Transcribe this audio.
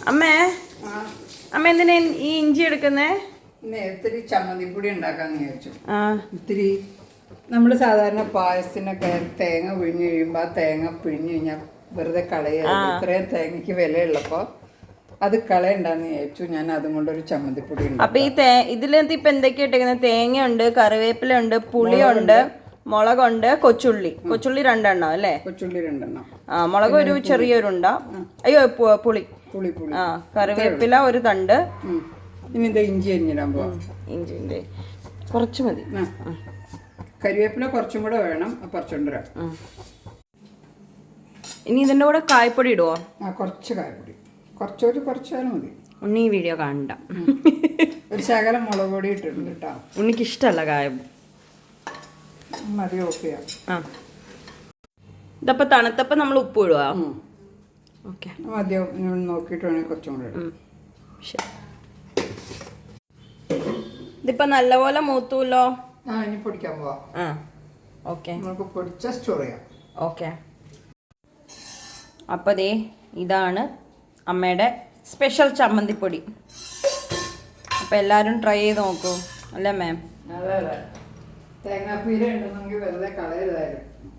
അമ്മേ അമ്മ എന്തിനാ ഈ ഇഞ്ചി എടുക്കുന്നേ? ഇത്തിരി ചമ്മന്തിപ്പൊടി ഉണ്ടാക്കാന്ന് വിചാരിച്ചു. ഇത്തിരി നമ്മൾ സാധാരണ പായസത്തിനൊക്കെ തേങ്ങ പിഴിഞ്ഞ് കഴിയുമ്പോൾ ആ തേങ്ങ പിഴിഞ്ഞ് കഴിഞ്ഞാൽ വെറുതെ കളയരുത്. ഇത്രയും തേങ്ങയ്ക്ക് വിലയുള്ളപ്പോൾ അത് കളയണ്ടെന്ന് വിചാരിച്ചു. ഞാൻ അതും കൊണ്ടൊരു ചമ്മന്തിപ്പൊടി ഉണ്ട്. അപ്പൊ ഈ ഇതിലെന്ത് ഇപ്പൊ എന്തൊക്കെയാ ഇട്ടേക്കുന്നത്? തേങ്ങയുണ്ട്, കറിവേപ്പില ഉണ്ട്, പുളിയുണ്ട്, മുളകുണ്ട്, കൊച്ചുള്ളി 2 അല്ലേ? കൊച്ചുള്ളി 2. മുളക് ഒരു ചെറിയൊരുണ്ട. അയ്യോ പുളി. കറിവേപ്പില ഒരു തണ്ട്. ഇനി ഇത് ഇഞ്ചി അരിഞ്ഞിടാൻ പോവാം. ഇഞ്ചിന്റെ കുറച്ച് മതി. കരിവേപ്പില കുറച്ചും കൂടെ വേണം. കുറച്ചുകൊണ്ടുവരാം. ഇനി ഇതിന്റെ കൂടെ കായ്പൊടി ഇടുവോ? കുറച്ച് കായ്പൊടി, കുറച്ചാലും മതി. ഉണ്ണി ഈ വീഡിയോ കാണണ്ട. ഒരു ശകലം മുളക് പൊടി ഇട്ടിട്ടുണ്ട് കേട്ടോ. ഉണ്ണിക്ക് ഇഷ്ടമല്ല കായം. മതി, ഓഫ് ചെയ്യാം. ഇതപ്പോ തണുത്തപ്പോ നമ്മൾ ഉപ്പ് ഇടുക. ഓക്കെ, മതിയോ നോക്കിയിട്ട് വേണമെങ്കിൽ കുറച്ചും കൂടെ ഇടാം. ശരി. ഇതിപ്പോ നല്ലപോലെ മൂത്തൂല്ലോ. ഇനി പൊടിക്കാൻ പോവാം. ഓക്കെ, നമുക്ക് പൊടിച്ച സ്റ്റോർ ചെയ്യാം. ഓക്കെ. അപ്പോൾ ദേ ഇതാണ് അമ്മയുടെ സ്പെഷ്യൽ ചമ്മന്തിപ്പൊടി. അപ്പോൾ എല്ലാവരും ട്രൈ ചെയ്ത് നോക്കൂ, അല്ലേ മാം? അതെ, തേങ്ങാപ്പീര ഉണ്ടെന്നെങ്കിൽ വെറുതെ കളയരുതായിരുന്നു.